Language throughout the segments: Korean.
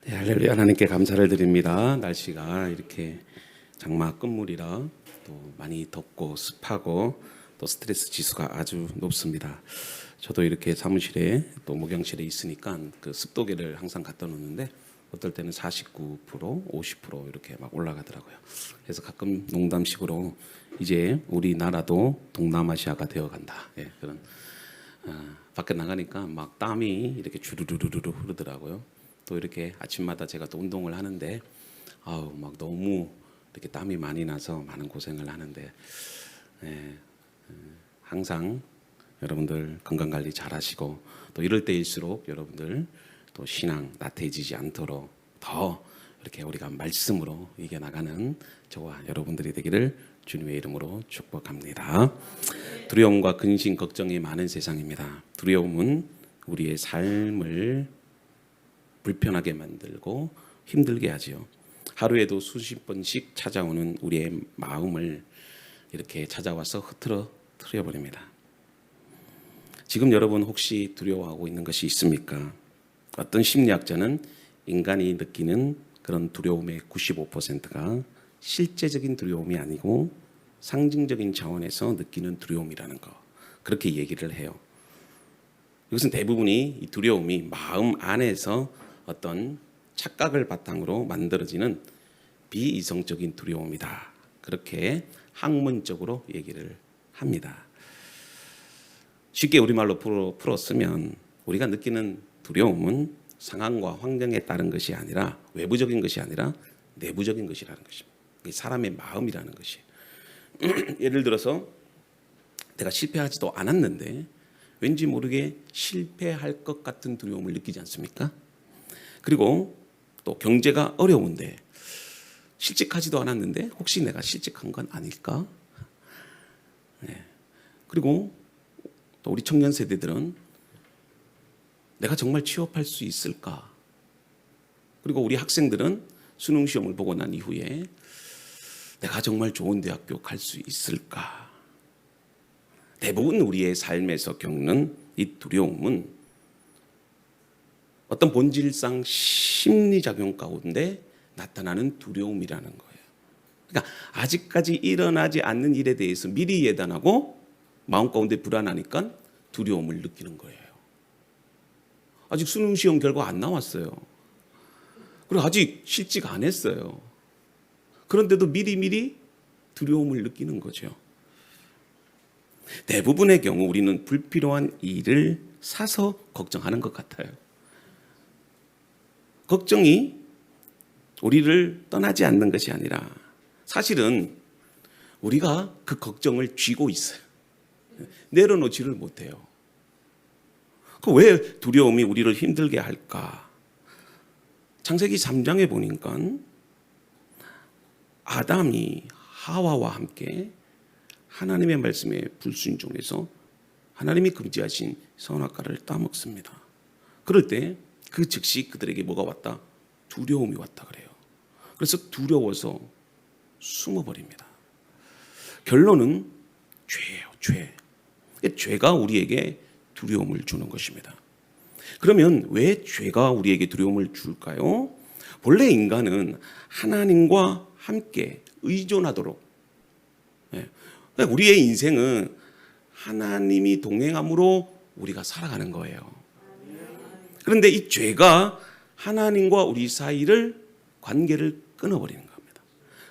할렐루야. 하나님께 감사를 드립니다. 날씨가 이렇게 장마 끝물이라 또 많이 덥고 습하고 또 스트레스 지수가 아주 높습니다. 저도 이렇게 사무실에 또 목욕실에 있으니까 그 습도계를 항상 갖다 놓는데 어떨 때는 49%, 50% 이렇게 막 올라가더라고요. 그래서 가끔 농담식으로 이제 우리나라도 동남아시아가 되어간다. 그런 밖에 나가니까 막 땀이 이렇게 주르르르르 흐르더라고요. 또 이렇게 아침마다 제가 또 운동을 하는데 막 너무 이렇게 땀이 많이 나서 많은 고생을 하는데 항상 여러분들 건강 관리 잘 하시고 또 이럴 때일수록 여러분들 또 신앙 나태해지지 않도록 더 이렇게 우리가 말씀으로 이겨나가는 저와 여러분들이 되기를 주님의 이름으로 축복합니다. 두려움과 근심, 걱정이 많은 세상입니다. 두려움은 우리의 삶을 불편하게 만들고 힘들게 하지요. 하루에도 수십 번씩 찾아오는 우리의 마음을 이렇게 찾아와서 흐트러뜨려 버립니다. 지금 여러분 혹시 두려워하고 있는 것이 있습니까? 어떤 심리학자는 인간이 느끼는 그런 두려움의 95%가 실제적인 두려움이 아니고 상징적인 차원에서 느끼는 두려움이라는 거, 그렇게 얘기를 해요. 이것은 대부분이 이 두려움이 마음 안에서 어떤 착각을 바탕으로 만들어지는 비이성적인 두려움이다. 그렇게 학문적으로 얘기를 합니다. 쉽게 우리말로 풀었으면 우리가 느끼는 두려움은 상황과 환경에 따른 것이 아니라 외부적인 것이 아니라 내부적인 것이라는 것입니다. 사람의 마음이라는 것이. 예를 들어서 내가 실패하지도 않았는데 왠지 모르게 실패할 것 같은 두려움을 느끼지 않습니까? 그리고 또 경제가 어려운데 실직하지도 않았는데 혹시 내가 실직한 건 아닐까? 그리고 또 우리 청년 세대들은 내가 정말 취업할 수 있을까? 그리고 우리 학생들은 수능 시험을 보고 난 이후에 내가 정말 좋은 대학교 갈 수 있을까? 대부분 우리의 삶에서 겪는 이 두려움은 어떤 본질상 심리작용 가운데 나타나는 두려움이라는 거예요. 그러니까 아직까지 일어나지 않는 일에 대해서 미리 예단하고 마음 가운데 불안하니까 두려움을 느끼는 거예요. 아직 수능시험 결과 안 나왔어요. 그리고 아직 실직 안 했어요. 그런데도 미리미리 두려움을 느끼는 거죠. 대부분의 경우 우리는 불필요한 일을 사서 걱정하는 것 같아요. 걱정이 우리를 떠나지 않는 것이 아니라 사실은 우리가 그 걱정을 쥐고 있어요. 내려놓지를 못해요. 왜 두려움이 우리를 힘들게 할까? 창세기 3장에 보니까 아담이 하와와 함께 하나님의 말씀에 불순종해서 하나님이 금지하신 선악과를 따먹습니다. 그럴 때 그 즉시 그들에게 뭐가 왔다? 두려움이 왔다 그래요. 그래서 두려워서 숨어버립니다. 결론은 죄예요. 죄. 죄가 우리에게 두려움을 주는 것입니다. 그러면 왜 죄가 우리에게 두려움을 줄까요? 본래 인간은 하나님과 함께 의존하도록, 우리의 인생은 하나님이 동행함으로 우리가 살아가는 거예요. 그런데 이 죄가 하나님과 우리 사이를 관계를 끊어버리는 겁니다.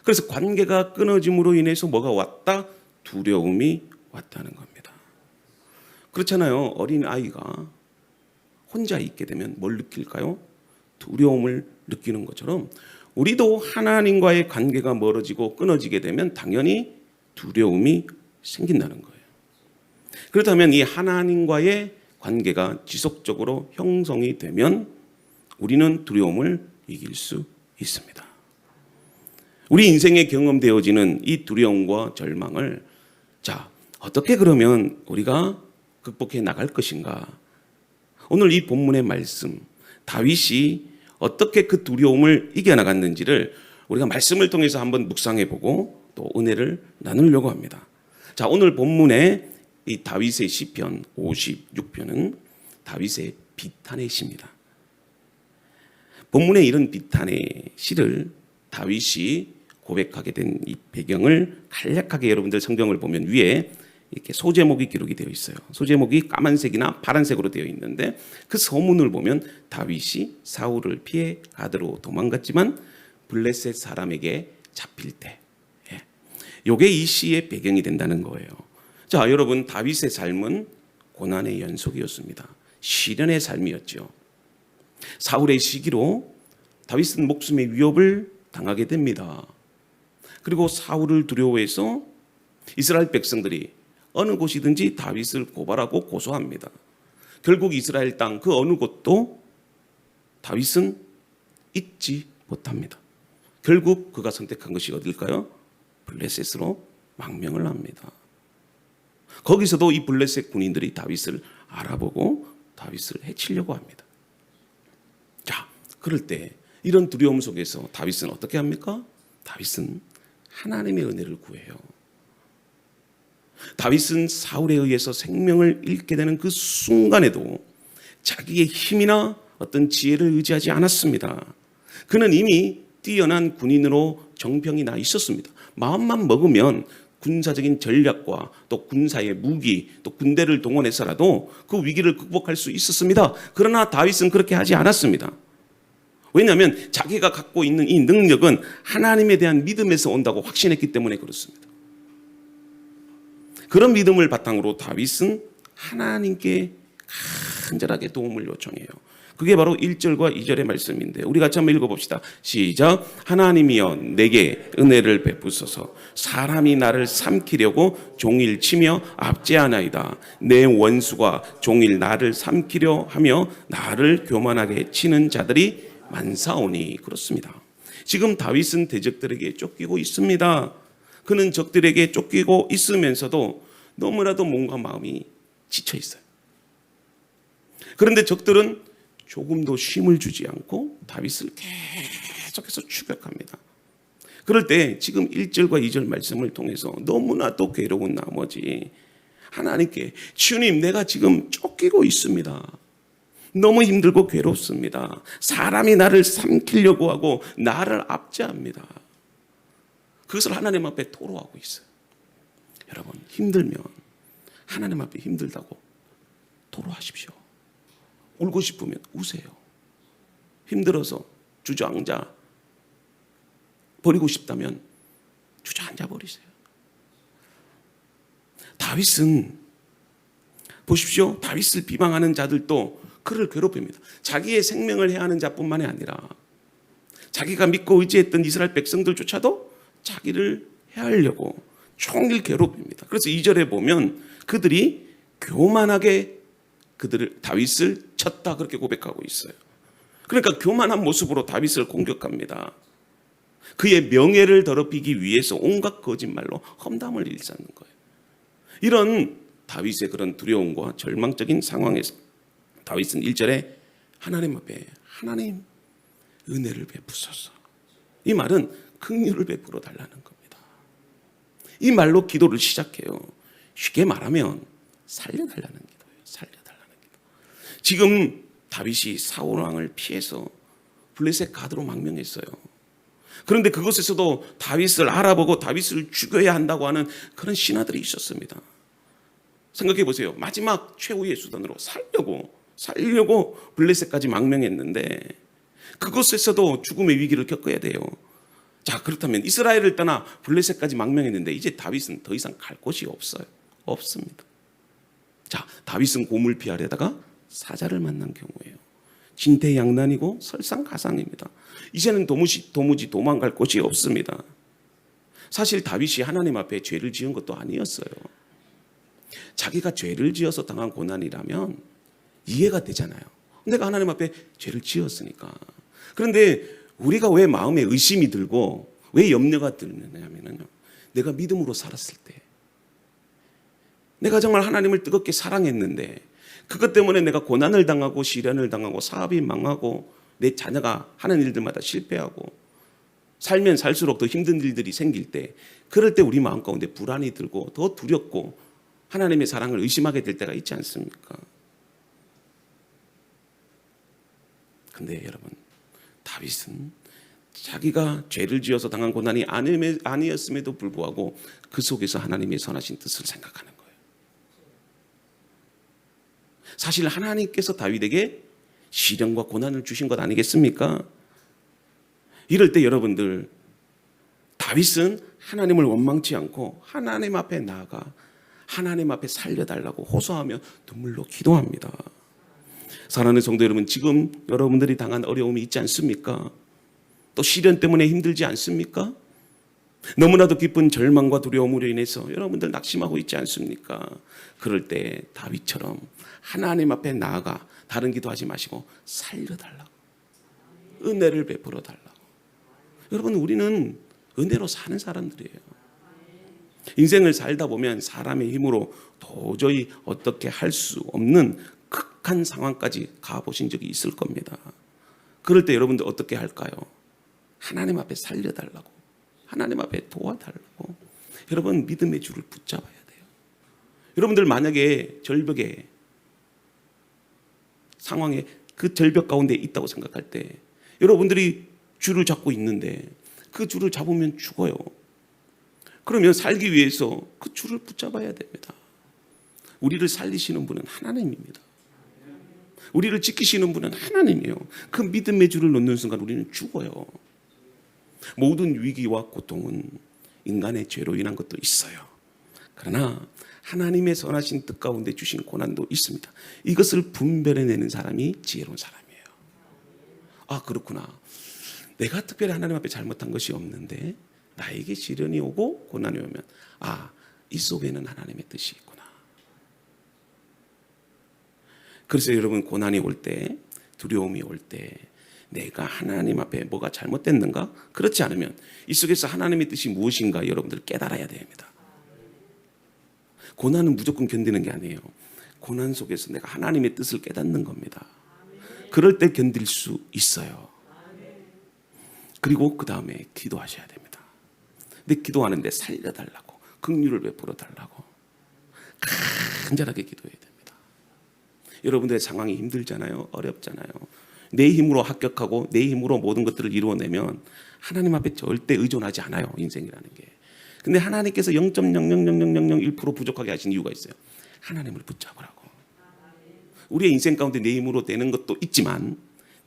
그래서 관계가 끊어짐으로 인해서 뭐가 왔다? 두려움이 왔다는 겁니다. 그렇잖아요. 어린 아이가 혼자 있게 되면 뭘 느낄까요? 두려움을 느끼는 것처럼 우리도 하나님과의 관계가 멀어지고 끊어지게 되면 당연히 두려움이 생긴다는 거예요. 그렇다면 이 하나님과의 관계가 지속적으로 형성이 되면 우리는 두려움을 이길 수 있습니다. 우리 인생에 경험되어지는 이 두려움과 절망을 어떻게 그러면 우리가 극복해 나갈 것인가? 오늘 이 본문의 말씀, 다윗이 어떻게 그 두려움을 이겨나갔는지를 우리가 말씀을 통해서 한번 묵상해보고 또 은혜를 나누려고 합니다. 오늘 본문의 이 다윗의 시편 56편은 다윗의 비탄의 시입니다. 본문에 이런 비탄의 시를 다윗이 고백하게 된 이 배경을 간략하게 여러분들 성경을 보면 위에 이렇게 소제목이 기록이 되어 있어요. 소제목이 까만색이나 파란색으로 되어 있는데 그 서문을 보면 다윗이 사울을 피해 가드로 도망갔지만 블레셋 사람에게 잡힐 때, 요게 이 시의 배경이 된다는 거예요. 자, 여러분, 다윗의 삶은 고난의 연속이었습니다. 시련의 삶이었죠. 사울의 시기로 다윗은 목숨의 위협을 당하게 됩니다. 그리고 사울을 두려워해서 이스라엘 백성들이 어느 곳이든지 다윗을 고발하고 고소합니다. 결국 이스라엘 땅 그 어느 곳도 다윗은 잊지 못합니다. 결국 그가 선택한 것이 어딜까요? 블레셋으로 망명을 합니다. 거기서도 이 블레셋 군인들이 다윗을 알아보고 다윗을 해치려고 합니다. 자, 그럴 때 이런 두려움 속에서 다윗은 어떻게 합니까? 다윗은 하나님의 은혜를 구해요. 다윗은 사울에 의해서 생명을 잃게 되는 그 순간에도 자기의 힘이나 어떤 지혜를 의지하지 않았습니다. 그는 이미 뛰어난 군인으로 정병이 나 있었습니다. 마음만 먹으면 군사적인 전략과 또 군사의 무기, 또 군대를 동원해서라도 그 위기를 극복할 수 있었습니다. 그러나 다윗은 그렇게 하지 않았습니다. 왜냐하면 자기가 갖고 있는 이 능력은 하나님에 대한 믿음에서 온다고 확신했기 때문에 그렇습니다. 그런 믿음을 바탕으로 다윗은 하나님께 간절하게 도움을 요청해요. 그게 바로 1절과 2절의 말씀인데 우리 같이 한번 읽어봅시다. 시작. 하나님이여 내게 은혜를 베푸소서. 사람이 나를 삼키려고 종일 치며 압제하나이다. 내 원수가 종일 나를 삼키려 하며 나를 교만하게 치는 자들이 많사오니. 그렇습니다. 지금 다윗은 대적들에게 쫓기고 있습니다. 그는 적들에게 쫓기고 있으면서도 너무나도 몸과 마음이 지쳐 있어요. 그런데 적들은 조금도 쉼을 주지 않고 다윗을 계속해서 추격합니다. 그럴 때 지금 1절과 2절 말씀을 통해서 너무나도 괴로운 나머지 하나님께 주님, 내가 지금 쫓기고 있습니다. 너무 힘들고 괴롭습니다. 사람이 나를 삼키려고 하고 나를 압제합니다. 그것을 하나님 앞에 토로하고 있어요. 여러분, 힘들면 하나님 앞에 힘들다고 토로하십시오. 울고 싶으면 우세요. 힘들어서 주저앉아 버리고 싶다면 주저앉아 버리세요. 다윗은 보십시오. 다윗을 비방하는 자들도 그를 괴롭힙니다. 자기의 생명을 해하는 자뿐만이 아니라 자기가 믿고 의지했던 이스라엘 백성들조차도 자기를 해하려고 종일 괴롭힙니다. 그래서 2절에 보면 그들이 교만하게 다윗을 쳤다 그렇게 고백하고 있어요. 그러니까 교만한 모습으로 다윗을 공격합니다. 그의 명예를 더럽히기 위해서 온갖 거짓말로 험담을 일삼는 거예요. 이런 다윗의 그런 두려움과 절망적인 상황에서 다윗은 1절에 하나님 앞에 하나님 은혜를 베푸소서. 이 말은 긍휼을 베풀어 달라는 겁니다. 이 말로 기도를 시작해요. 쉽게 말하면 살려달라는 기도예요. 살려달라는 기도. 지금 다윗이 사울 왕을 피해서 블레셋 가드로 망명했어요. 그런데 그곳에서도 다윗을 알아보고 다윗을 죽여야 한다고 하는 그런 신하들이 있었습니다. 생각해 보세요. 마지막 최후의 수단으로 살려고 블레셋까지 망명했는데 그곳에서도 죽음의 위기를 겪어야 돼요. 자, 그렇다면 이스라엘을 떠나 블레셋까지 망명했는데 이제 다윗은 더 이상 갈 곳이 없어요. 없습니다. 자, 다윗은 곰을 피하려다가 사자를 만난 경우예요. 진퇴양난이고 설상가상입니다. 이제는 도무지 도망갈 곳이 없습니다. 사실 다윗이 하나님 앞에 죄를 지은 것도 아니었어요. 자기가 죄를 지어서 당한 고난이라면 이해가 되잖아요. 내가 하나님 앞에 죄를 지었으니까. 그런데 우리가 왜 마음에 의심이 들고 왜 염려가 드느냐면요, 내가 믿음으로 살았을 때, 내가 정말 하나님을 뜨겁게 사랑했는데 그것 때문에 내가 고난을 당하고 시련을 당하고 사업이 망하고 내 자녀가 하는 일들마다 실패하고 살면 살수록 더 힘든 일들이 생길 때, 그럴 때 우리 마음 가운데 불안이 들고 더 두렵고 하나님의 사랑을 의심하게 될 때가 있지 않습니까? 근데 여러분, 다윗은 자기가 죄를 지어서 당한 고난이 아니었음에도 불구하고 그 속에서 하나님의 선하신 뜻을 생각하는 거예요. 사실 하나님께서 다윗에게 시련과 고난을 주신 것 아니겠습니까? 이럴 때 여러분들, 다윗은 하나님을 원망치 않고 하나님 앞에 나아가 하나님 앞에 살려달라고 호소하며 눈물로 기도합니다. 사랑하는 성도 여러분, 지금 여러분들이 당한 어려움이 있지 않습니까? 또 시련 때문에 힘들지 않습니까? 너무나도 깊은 절망과 두려움으로 인해서 여러분들 낙심하고 있지 않습니까? 그럴 때 다윗처럼 하나님 앞에 나아가 다른 기도하지 마시고 살려달라고, 은혜를 베풀어 달라고. 여러분, 우리는 은혜로 사는 사람들이에요. 인생을 살다 보면 사람의 힘으로 도저히 어떻게 할 수 없는 극한 상황까지 가보신 적이 있을 겁니다. 그럴 때 여러분들 어떻게 할까요? 하나님 앞에 살려달라고, 하나님 앞에 도와달라고. 여러분, 믿음의 줄을 붙잡아야 돼요. 여러분들 만약에 절벽에, 상황에, 그 절벽 가운데 있다고 생각할 때 여러분들이 줄을 잡고 있는데 그 줄을 잡으면 죽어요. 그러면 살기 위해서 그 줄을 붙잡아야 됩니다. 우리를 살리시는 분은 하나님입니다. 우리를 지키시는 분은 하나님이에요. 그 믿음의 줄을 놓는 순간 우리는 죽어요. 모든 위기와 고통은 인간의 죄로 인한 것도 있어요. 그러나 하나님의 선하신 뜻 가운데 주신 고난도 있습니다. 이것을 분별해내는 사람이 지혜로운 사람이에요. 아, 그렇구나. 내가 특별히 하나님 앞에 잘못한 것이 없는데 나에게 시련이 오고 고난이 오면, 아, 이 속에는 하나님의 뜻이 있구나. 그래서 여러분, 고난이 올 때, 두려움이 올 때 내가 하나님 앞에 뭐가 잘못됐는가? 그렇지 않으면 이 속에서 하나님의 뜻이 무엇인가 여러분들 깨달아야 됩니다. 고난은 무조건 견디는 게 아니에요. 고난 속에서 내가 하나님의 뜻을 깨닫는 겁니다. 그럴 때 견딜 수 있어요. 그리고 그 다음에 기도하셔야 됩니다. 근데 기도하는데 살려달라고, 긍휼을 베풀어 달라고 간절하게 기도해야 됩니다. 여러분들의 상황이 힘들잖아요. 어렵잖아요. 내 힘으로 합격하고 내 힘으로 모든 것들을 이루어내면 하나님 앞에 절대 의존하지 않아요, 인생이라는 게. 근데 하나님께서 0.0000001% 부족하게 하신 이유가 있어요. 하나님을 붙잡으라고. 우리의 인생 가운데 내 힘으로 되는 것도 있지만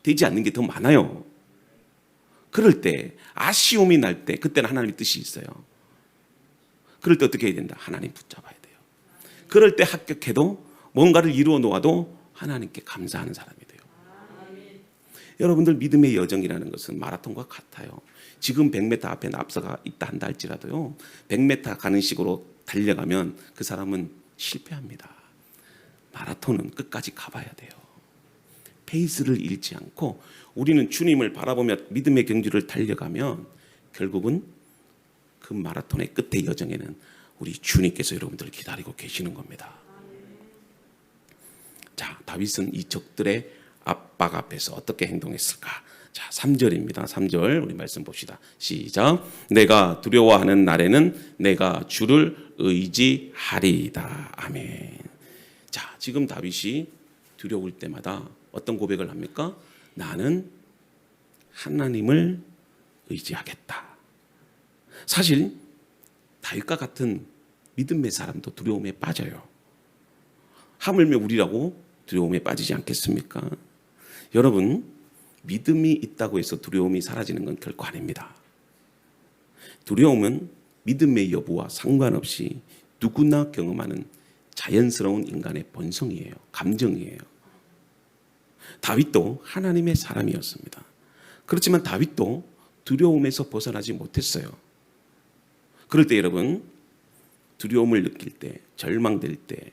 되지 않는 게 더 많아요. 그럴 때, 아쉬움이 날 때, 그때는 하나님의 뜻이 있어요. 그럴 때 어떻게 해야 된다? 하나님 붙잡아야 돼요. 그럴 때 합격해도 뭔가를 이루어 놓아도 하나님께 감사하는 사람이 돼요. 여러분들, 믿음의 여정이라는 것은 마라톤과 같아요. 지금 100m 앞에 앞서가 있다 한다 할지라도요, 100m 가는 식으로 달려가면 그 사람은 실패합니다. 마라톤은 끝까지 가봐야 돼요. 페이스를 잃지 않고 우리는 주님을 바라보며 믿음의 경주를 달려가면 결국은 그 마라톤의 끝의 여정에는 우리 주님께서 여러분들을 기다리고 계시는 겁니다. 자, 다윗은 이 적들의 압박 앞에서 어떻게 행동했을까? 자, 3절입니다. 3절 우리 말씀 봅시다. 시작. 내가 두려워하는 날에는 내가 주를 의지하리이다. 아멘. 자, 지금 다윗이 두려울 때마다 어떤 고백을 합니까? 나는 하나님을 의지하겠다. 사실 다윗과 같은 믿음의 사람도 두려움에 빠져요. 하물며 우리라고 두려움에 빠지지 않겠습니까? 여러분, 믿음이 있다고 해서 두려움이 사라지는 건 결코 아닙니다. 두려움은 믿음의 여부와 상관없이 누구나 경험하는 자연스러운 인간의 본성이에요. 감정이에요. 다윗도 하나님의 사람이었습니다. 그렇지만 다윗도 두려움에서 벗어나지 못했어요. 그럴 때 여러분, 두려움을 느낄 때, 절망될 때,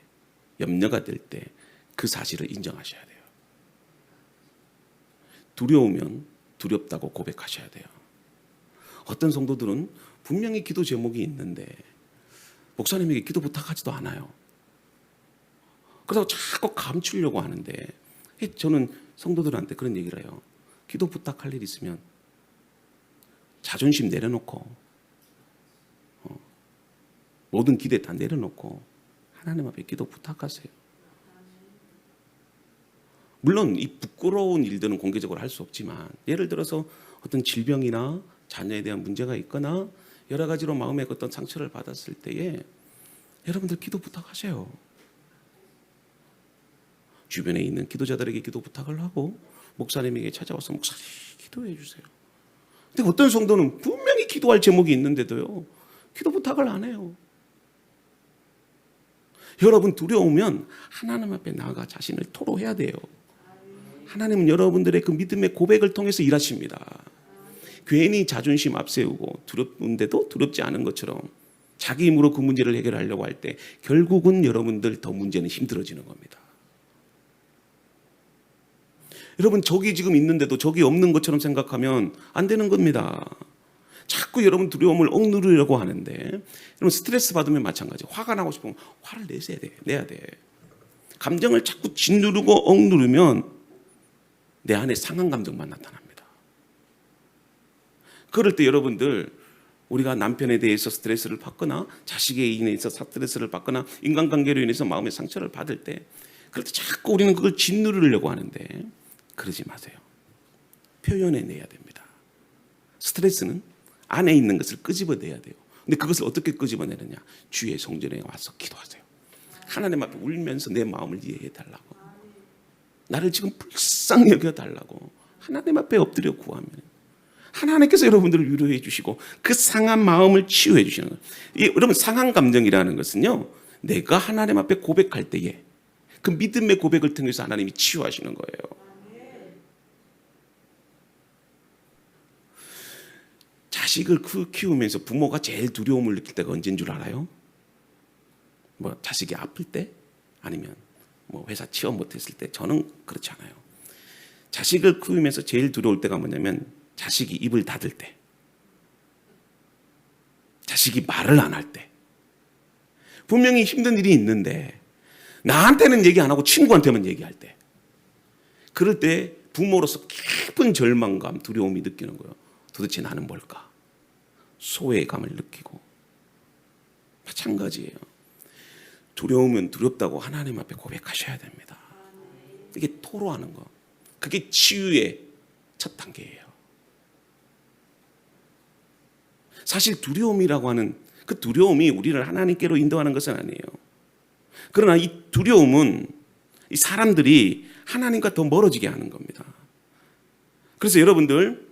염려가 될 때 그 사실을 인정하셔야 돼요. 두려우면 두렵다고 고백하셔야 돼요. 어떤 성도들은 분명히 기도 제목이 있는데 목사님에게 기도 부탁하지도 않아요. 그래서 자꾸 감추려고 하는데, 저는 성도들한테 그런 얘기를 해요. 기도 부탁할 일 있으면 자존심 내려놓고 모든 기대 다 내려놓고 하나님 앞에 기도 부탁하세요. 물론 이 부끄러운 일들은 공개적으로 할 수 없지만, 예를 들어서 어떤 질병이나 자녀에 대한 문제가 있거나 여러 가지로 마음에 어떤 상처를 받았을 때에 여러분들 기도 부탁하세요. 주변에 있는 기도자들에게 기도 부탁을 하고 목사님에게 찾아와서 목사님 기도해 주세요. 근데 어떤 성도는 분명히 기도할 제목이 있는데도요, 기도 부탁을 안 해요. 여러분, 두려우면 하나님 앞에 나아가 자신을 토로해야 돼요. 하나님은 여러분들의 그 믿음의 고백을 통해서 일하십니다. 괜히 자존심 앞세우고 두렵는데도 두렵지 않은 것처럼 자기 힘으로 그 문제를 해결하려고 할 때 결국은 여러분들 더 문제는 힘들어지는 겁니다. 여러분, 적이 지금 있는데도 적이 없는 것처럼 생각하면 안 되는 겁니다. 자꾸 여러분 두려움을 억누르려고 하는데, 여러분 스트레스 받으면 마찬가지. 화가 나고 싶으면 화를 내야 돼. 감정을 자꾸 짓누르고 억누르면 내 안에 상한 감정만 나타납니다. 그럴 때 여러분들, 우리가 남편에 대해서 스트레스를 받거나 자식에 인해서 스트레스를 받거나 인간관계로 인해서 마음의 상처를 받을 때, 그럴 때 자꾸 우리는 그걸 짓누르려고 하는데 그러지 마세요. 표현해내야 됩니다. 스트레스는 안에 있는 것을 끄집어내야 돼요. 근데 그것을 어떻게 끄집어내느냐? 주의 성전에 와서 기도하세요. 하나님 앞에 울면서 내 마음을 이해해달라고, 나를 지금 불쌍히 여겨달라고 하나님 앞에 엎드려 구하면 하나님께서 여러분들을 위로해 주시고 그 상한 마음을 치유해 주시는 거예요. 여러분, 상한 감정이라는 것은요, 내가 하나님 앞에 고백할 때에 그 믿음의 고백을 통해서 하나님이 치유하시는 거예요. 자식을 키우면서 부모가 제일 두려움을 느낄 때가 언제인 줄 알아요? 뭐 자식이 아플 때? 아니면 뭐 회사 취업 못했을 때? 저는 그렇지 않아요. 자식을 키우면서 제일 두려울 때가 뭐냐면 자식이 입을 닫을 때, 자식이 말을 안 할 때. 분명히 힘든 일이 있는데 나한테는 얘기 안 하고 친구한테만 얘기할 때, 그럴 때 부모로서 깊은 절망감, 두려움이 느끼는 거예요. 도대체 나는 뭘까? 소외감을 느끼고. 마찬가지예요. 두려우면 두렵다고 하나님 앞에 고백하셔야 됩니다. 이게 토로하는 거, 그게 치유의 첫 단계예요. 사실 두려움이라고 하는 그 두려움이 우리를 하나님께로 인도하는 것은 아니에요. 그러나 이 두려움은 이 사람들이 하나님과 더 멀어지게 하는 겁니다. 그래서 여러분들,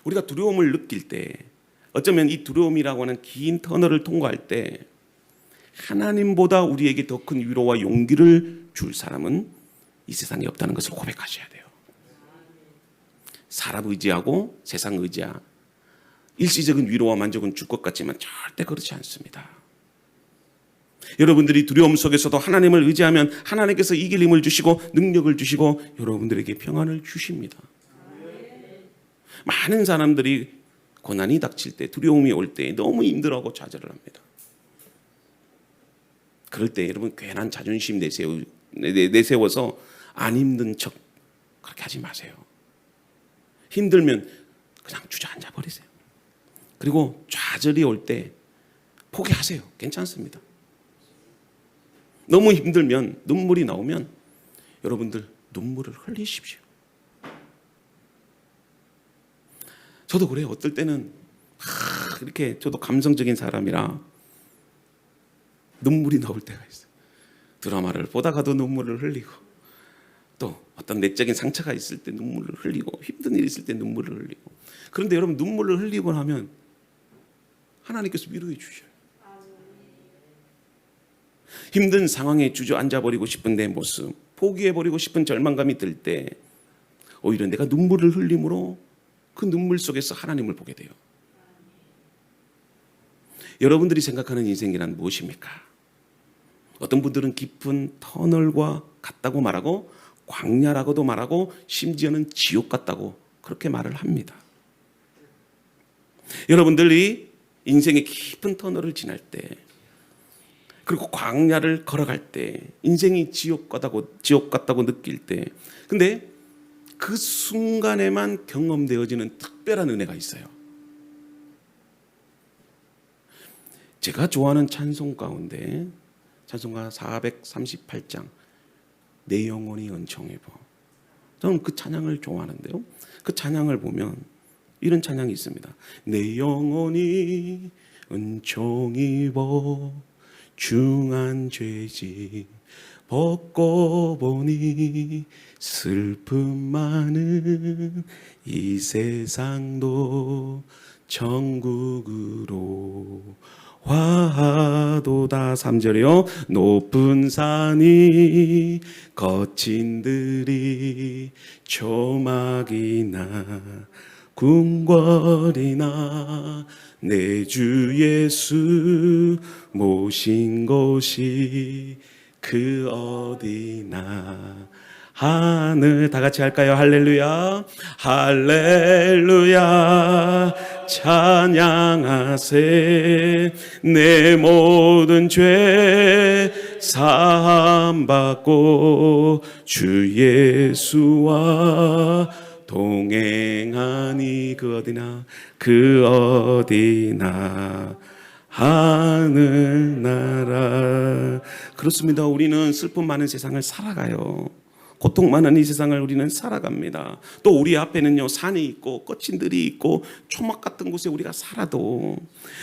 우리가 두려움을 느낄 때, 어쩌면 이 두려움이라고 하는 긴 터널을 통과할 때 하나님보다 우리에게 더 큰 위로와 용기를 줄 사람은 이 세상에 없다는 것을 고백하셔야 돼요. 사람 의지하고 세상 의지야, 일시적인 위로와 만족은 줄 것 같지만 절대 그렇지 않습니다. 여러분들이 두려움 속에서도 하나님을 의지하면 하나님께서 이길 힘을 주시고 능력을 주시고 여러분들에게 평안을 주십니다. 많은 사람들이 고난이 닥칠 때, 두려움이 올 때 너무 힘들어하고 좌절을 합니다. 그럴 때 여러분, 괜한 자존심 내세워서 안 힘든 척 그렇게 하지 마세요. 힘들면 그냥 주저앉아 버리세요. 그리고 좌절이 올 때 포기하세요. 괜찮습니다. 너무 힘들면, 눈물이 나오면 여러분들 눈물을 흘리십시오. 저도 그래요. 어떨 때는 이렇게, 저도 감성적인 사람이라 눈물이 나올 때가 있어요. 드라마를 보다가도 눈물을 흘리고, 또 어떤 내적인 상처가 있을 때 눈물을 흘리고, 힘든 일이 있을 때 눈물을 흘리고. 그런데 여러분, 눈물을 흘리고 나면 하나님께서 위로해 주셔요. 힘든 상황에 주저앉아버리고 싶은 내 모습, 포기해버리고 싶은 절망감이 들 때 오히려 내가 눈물을 흘림으로 그 눈물 속에서 하나님을 보게 돼요. 여러분들이 생각하는 인생이란 무엇입니까? 어떤 분들은 깊은 터널과 같다고 말하고, 광야라고도 말하고, 심지어는 지옥 같다고 그렇게 말을 합니다. 여러분들이 인생의 깊은 터널을 지날 때, 그리고 광야를 걸어갈 때, 인생이 지옥 같다고 느낄 때, 근데 그 순간에만 경험되어지는 특별한 은혜가 있어요. 제가 좋아하는 찬송 가운데 찬송가 438장, 내 영혼이 은총 입어. 저는 그 찬양을 좋아하는데요. 그 찬양을 보면 이런 찬양이 있습니다. 내 영혼이 은총 입어 중한 죄짐 벗고 보니 슬픔 많은 이 세상도 천국으로 화도다. 3절이요. 높은 산이 거친 들이 조막이나 궁궐이나 내 주 예수 모신 곳이 그 어디나 하늘. 다 같이 할까요? 할렐루야 할렐루야 찬양하세. 내 모든 죄 사함받고 주 예수와 동행하니 그 어디나 그 어디나 하늘나라. 그렇습니다. 우리는 슬픔 많은 세상을 살아가요. 고통 많은 이 세상을 우리는 살아갑니다. 또 우리 앞에는요 산이 있고 거친 들이 있고 초막 같은 곳에 우리가 살아도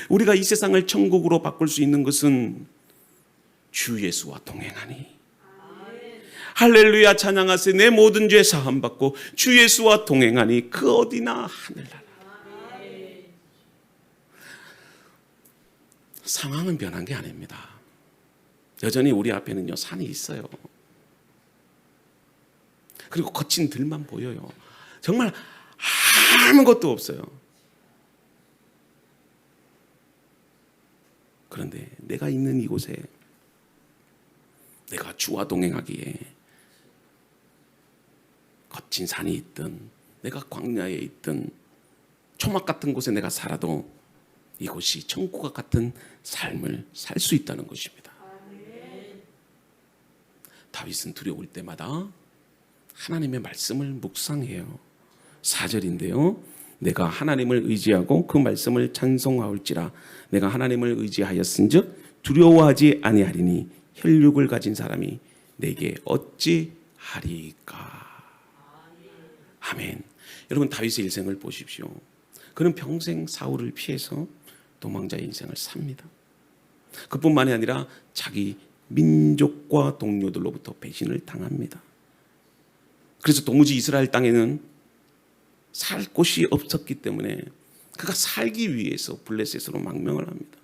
우리가 이 세상을 천국으로 바꿀 수 있는 것은 주 예수와 동행하니. 할렐루야 찬양하세. 내 모든 죄 사함 받고 주 예수와 동행하니 그 어디나 하늘나라. 상황은 변한 게 아닙니다. 여전히 우리 앞에는요 산이 있어요. 그리고 거친 들만 보여요. 정말 아무것도 없어요. 그런데 내가 있는 이곳에 내가 주와 동행하기에 거친 산이 있든 내가 광야에 있든 초막 같은 곳에 내가 살아도 이곳이 천국과 같은 삶을 살 수 있다는 것입니다. 다윗은 두려울 때마다 하나님의 말씀을 묵상해요. 4절인데요. 내가 하나님을 의지하고 그 말씀을 찬송하올지라. 내가 하나님을 의지하였은즉 두려워하지 아니하리니 혈육을 가진 사람이 내게 어찌하리까. 아멘. 여러분 다윗의 일생을 보십시오. 그는 평생 사울을 피해서 도망자의 인생을 삽니다. 그뿐만이 아니라 자기 민족과 동료들로부터 배신을 당합니다. 그래서 도무지 이스라엘 땅에는 살 곳이 없었기 때문에 그가 살기 위해서 블레셋으로 망명을 합니다.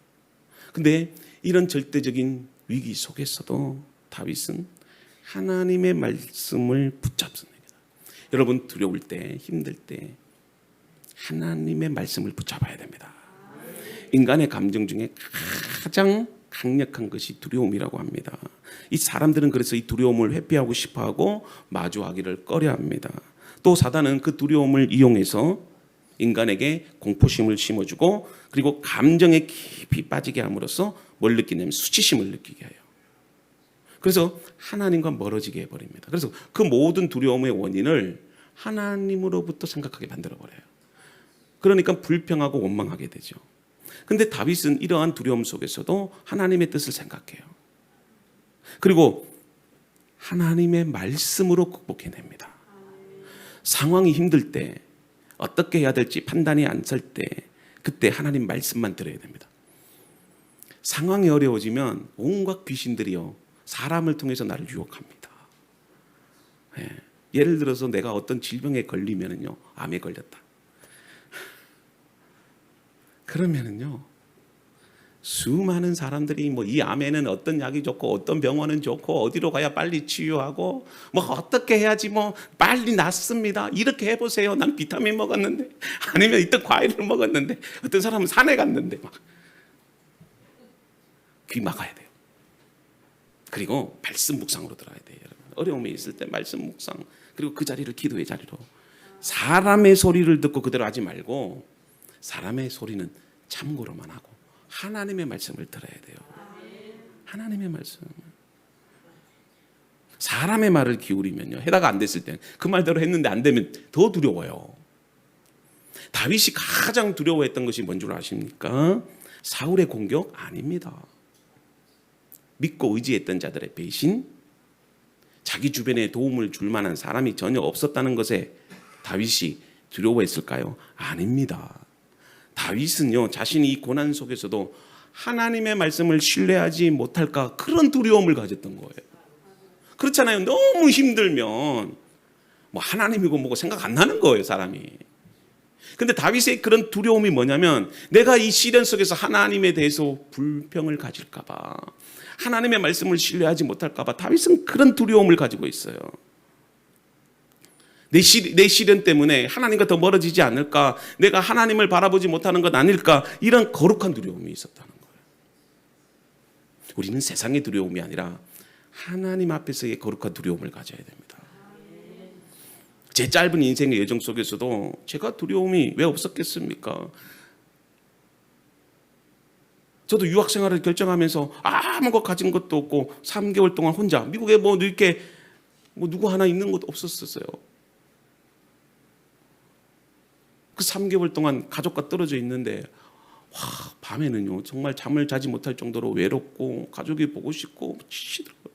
그런데 이런 절대적인 위기 속에서도 다윗은 하나님의 말씀을 붙잡습니다. 여러분 두려울 때, 힘들 때 하나님의 말씀을 붙잡아야 됩니다. 인간의 감정 중에 가장 강력한 것이 두려움이라고 합니다. 이 사람들은 그래서 이 두려움을 회피하고 싶어하고 마주하기를 꺼려합니다. 또 사단은 그 두려움을 이용해서 인간에게 공포심을 심어주고 그리고 감정에 깊이 빠지게 함으로써 뭘 느끼냐면 수치심을 느끼게 해요. 그래서 하나님과 멀어지게 해버립니다. 그래서 그 모든 두려움의 원인을 하나님으로부터 생각하게 만들어버려요. 그러니까 불평하고 원망하게 되죠. 근데 다윗은 이러한 두려움 속에서도 하나님의 뜻을 생각해요. 그리고 하나님의 말씀으로 극복해냅니다. 상황이 힘들 때 어떻게 해야 될지 판단이 안 설 때 그때 하나님 말씀만 들어야 됩니다. 상황이 어려워지면 온갖 귀신들이요 사람을 통해서 나를 유혹합니다. 예를 들어서 내가 어떤 질병에 걸리면은요 암에 걸렸다. 그러면은요 수많은 사람들이 뭐 이 암에는 어떤 약이 좋고 어떤 병원은 좋고 어디로 가야 빨리 치유하고 뭐 어떻게 해야지 뭐 빨리 낫습니다. 이렇게 해보세요. 난 비타민 먹었는데 아니면 이딴 과일을 먹었는데 어떤 사람은 산에 갔는데 막 귀 막아야 돼요. 그리고 말씀 묵상으로 들어야 돼요. 여러분. 어려움이 있을 때 말씀 묵상 그리고 그 자리를 기도의 자리로 사람의 소리를 듣고 그대로 하지 말고 사람의 소리는 참고로만 하고 하나님의 말씀을 들어야 돼요. 하나님의 말씀. 사람의 말을 기울이면요 해다가 안 됐을 때 그 말대로 했는데 안 되면 더 두려워요. 다윗이 가장 두려워했던 것이 뭔 줄 아십니까? 사울의 공격? 아닙니다. 믿고 의지했던 자들의 배신. 자기 주변에 도움을 줄 만한 사람이 전혀 없었다는 것에 다윗이 두려워했을까요? 아닙니다. 다윗은요, 자신이 이 고난 속에서도 하나님의 말씀을 신뢰하지 못할까 그런 두려움을 가졌던 거예요. 그렇잖아요. 너무 힘들면 뭐 하나님이고 뭐고 생각 안 나는 거예요, 사람이. 근데 다윗의 그런 두려움이 뭐냐면 내가 이 시련 속에서 하나님에 대해서 불평을 가질까 봐, 하나님의 말씀을 신뢰하지 못할까 봐 다윗은 그런 두려움을 가지고 있어요. 내 시련 때문에 하나님과 더 멀어지지 않을까, 내가 하나님을 바라보지 못하는 것 아닐까, 이런 거룩한 두려움이 있었다는 거예요. 우리는 세상의 두려움이 아니라 하나님 앞에서의 거룩한 두려움을 가져야 됩니다. 제 짧은 인생의 여정 속에서도 제가 두려움이 왜 없었겠습니까? 저도 유학 생활을 결정하면서 아무것도 가진 것도 없고 3개월 동안 혼자 미국에 뭐 이렇게 누구 하나 있는 것도 없었어요. 그 3개월 동안 가족과 떨어져 있는데 밤에는요 정말 잠을 자지 못할 정도로 외롭고 가족이 보고 싶고 치시더라고요.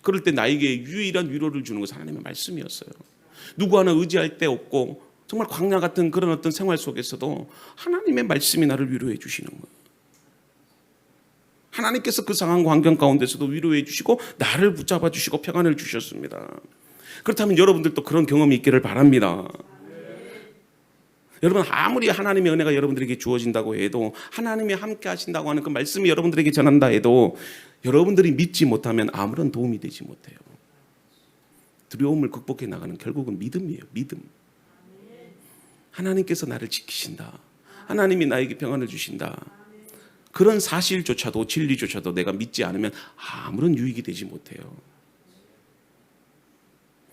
그럴 때 나에게 유일한 위로를 주는 것은 하나님의 말씀이었어요. 누구 하나 의지할 데 없고 정말 광야 같은 그런 어떤 생활 속에서도 하나님의 말씀이 나를 위로해 주시는 거예요. 하나님께서 그 상황 환경 가운데서도 위로해 주시고 나를 붙잡아 주시고 평안을 주셨습니다. 그렇다면 여러분들도 그런 경험이 있기를 바랍니다. 여러분, 아무리 하나님의 은혜가 여러분들에게 주어진다고 해도, 하나님이 함께 하신다고 하는 그 말씀이 여러분들에게 전한다 해도 여러분들이 믿지 못하면 아무런 도움이 되지 못해요. 두려움을 극복해 나가는 결국은 믿음이에요. 믿음. 하나님께서 나를 지키신다, 하나님이 나에게 평안을 주신다, 그런 사실조차도, 진리조차도 내가 믿지 않으면 아무런 유익이 되지 못해요.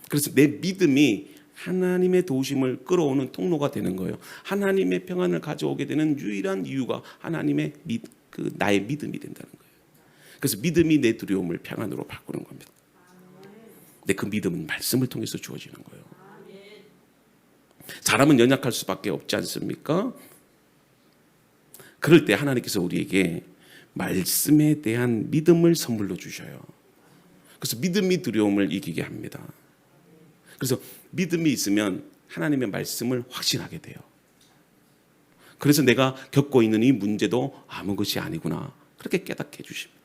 그래서 내 믿음이 하나님의 도우심을 끌어오는 통로가 되는 거예요. 하나님의 평안을 가져오게 되는 유일한 이유가 하나님의 나의 믿음이 된다는 거예요. 그래서 믿음이 내 두려움을 평안으로 바꾸는 겁니다. 근데 그 믿음은 말씀을 통해서 주어지는 거예요. 사람은 연약할 수밖에 없지 않습니까? 그럴 때 하나님께서 우리에게 말씀에 대한 믿음을 선물로 주셔요. 그래서 믿음이 두려움을 이기게 합니다. 그래서 믿음이 있으면 하나님의 말씀을 확신하게 돼요. 그래서 내가 겪고 있는 이 문제도 아무 것이 아니구나, 그렇게 깨닫게 해주십니다.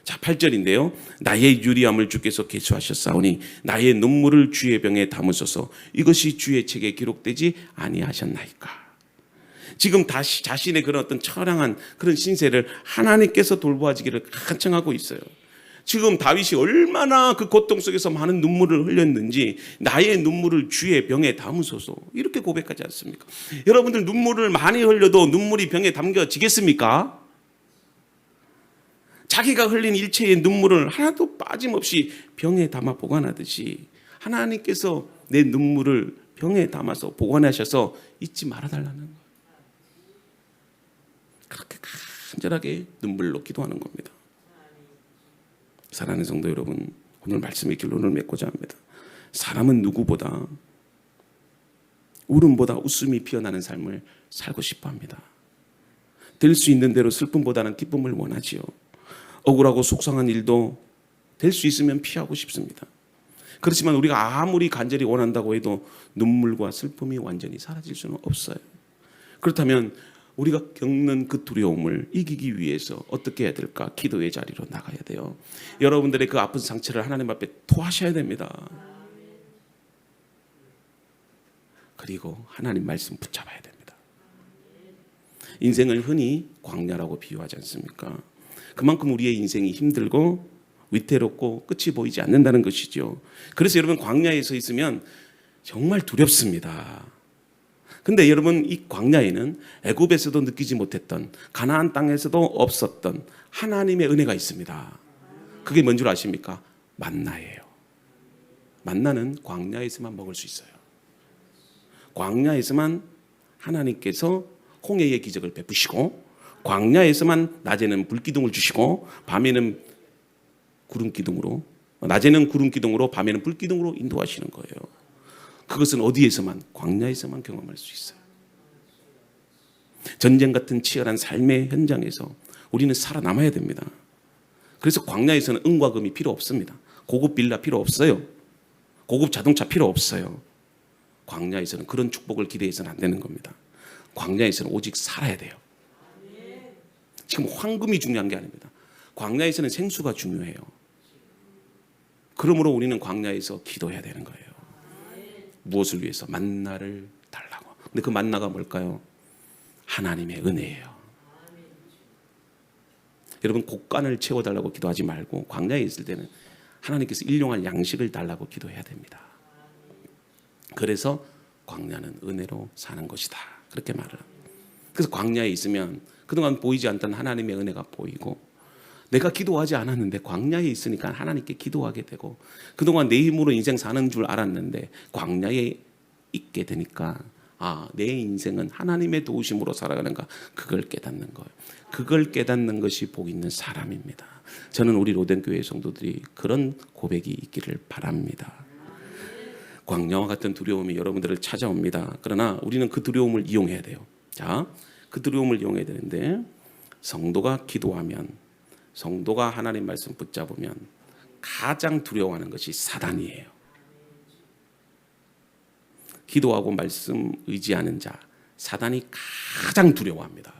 자, 8절인데요. 나의 유리함을 주께서 계수하셨사오니 나의 눈물을 주의 병에 담으소서. 이것이 주의 책에 기록되지 아니하셨나이까. 지금 다시 자신의 그런 어떤 처량한 그런 신세를 하나님께서 돌보아지기를 간청하고 있어요. 지금 다윗이 얼마나 그 고통 속에서 많은 눈물을 흘렸는지, 나의 눈물을 주의 병에 담으소서, 이렇게 고백하지 않습니까? 여러분들 눈물을 많이 흘려도 눈물이 병에 담겨지겠습니까? 자기가 흘린 일체의 눈물을 하나도 빠짐없이 병에 담아 보관하듯이 하나님께서 내 눈물을 병에 담아서 보관하셔서 잊지 말아달라는 거예요. 그렇게 간절하게 눈물로 기도하는 겁니다. 사랑하는 성도 여러분, 오늘 말씀의 결론을 맺고자 합니다. 사람은 누구보다, 울음보다 웃음이 피어나는 삶을 살고 싶어 합니다. 될 수 있는 대로 슬픔보다는 기쁨을 원하지요. 억울하고 속상한 일도 될 수 있으면 피하고 싶습니다. 그렇지만 우리가 아무리 간절히 원한다고 해도 눈물과 슬픔이 완전히 사라질 수는 없어요. 그렇다면 우리가 겪는 그 두려움을 이기기 위해서 어떻게 해야 될까? 기도의 자리로 나가야 돼요. 여러분들의 그 아픈 상처를 하나님 앞에 토하셔야 됩니다. 그리고 하나님 말씀 붙잡아야 됩니다. 인생을 흔히 광야라고 비유하지 않습니까? 그만큼 우리의 인생이 힘들고 위태롭고 끝이 보이지 않는다는 것이죠. 그래서 여러분, 광야에 서 있으면 정말 두렵습니다. 근데 여러분, 이 광야에는 애굽에서도 느끼지 못했던, 가나안 땅에서도 없었던 하나님의 은혜가 있습니다. 그게 뭔 줄 아십니까? 만나예요. 만나는 광야에서만 먹을 수 있어요. 광야에서만 하나님께서 홍해의 기적을 베푸시고, 광야에서만 낮에는 불기둥을 주시고 밤에는 구름기둥으로, 낮에는 구름기둥으로 밤에는 불기둥으로 인도하시는 거예요. 그것은 어디에서만? 광야에서만 경험할 수 있어요. 전쟁 같은 치열한 삶의 현장에서 우리는 살아남아야 됩니다. 그래서 광야에서는 은과 금이 필요 없습니다. 고급 빌라 필요 없어요. 고급 자동차 필요 없어요. 광야에서는 그런 축복을 기대해서는 안 되는 겁니다. 광야에서는 오직 살아야 돼요. 지금 황금이 중요한 게 아닙니다. 광야에서는 생수가 중요해요. 그러므로 우리는 광야에서 기도해야 되는 거예요. 무엇을 위해서? 만나를 달라고. 근데 그 만나가 뭘까요? 하나님의 은혜예요. 여러분, 곡간을 채워달라고 기도하지 말고 광야에 있을 때는 하나님께서 일용할 양식을 달라고 기도해야 됩니다. 그래서 광야는 은혜로 사는 것이다. 그렇게 말을 합니다. 그래서 광야에 있으면 그동안 보이지 않던 하나님의 은혜가 보이고, 내가 기도하지 않았는데 광야에 있으니까 하나님께 기도하게 되고, 그동안 내 힘으로 인생 사는 줄 알았는데 광야에 있게 되니까 내 인생은 하나님의 도우심으로 살아가는가, 그걸 깨닫는 거예요. 그걸 깨닫는 것이 복 있는 사람입니다. 저는 우리 로덴교회 성도들이 그런 고백이 있기를 바랍니다. 광야와 같은 두려움이 여러분들을 찾아옵니다. 그러나 우리는 그 두려움을 이용해야 돼요. 자, 그 두려움을 이용해야 되는데, 성도가 기도하면, 성도가 하나님 말씀 붙잡으면 가장 두려워하는 것이 사단이에요. 기도하고 말씀 의지하는 자, 사단이 가장 두려워합니다.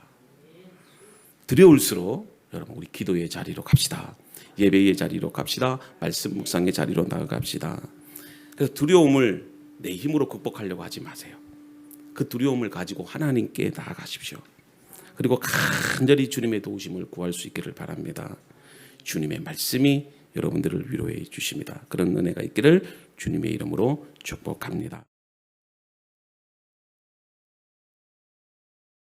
두려울수록 여러분, 우리 기도의 자리로 갑시다. 예배의 자리로 갑시다. 말씀 묵상의 자리로 나아갑시다. 그래서 두려움을 내 힘으로 극복하려고 하지 마세요. 그 두려움을 가지고 하나님께 나아가십시오. 그리고 간절히 주님의 도우심을 구할 수 있기를 바랍니다. 주님의 말씀이 여러분들을 위로해 주십니다. 그런 은혜가 있기를 주님의 이름으로 축복합니다.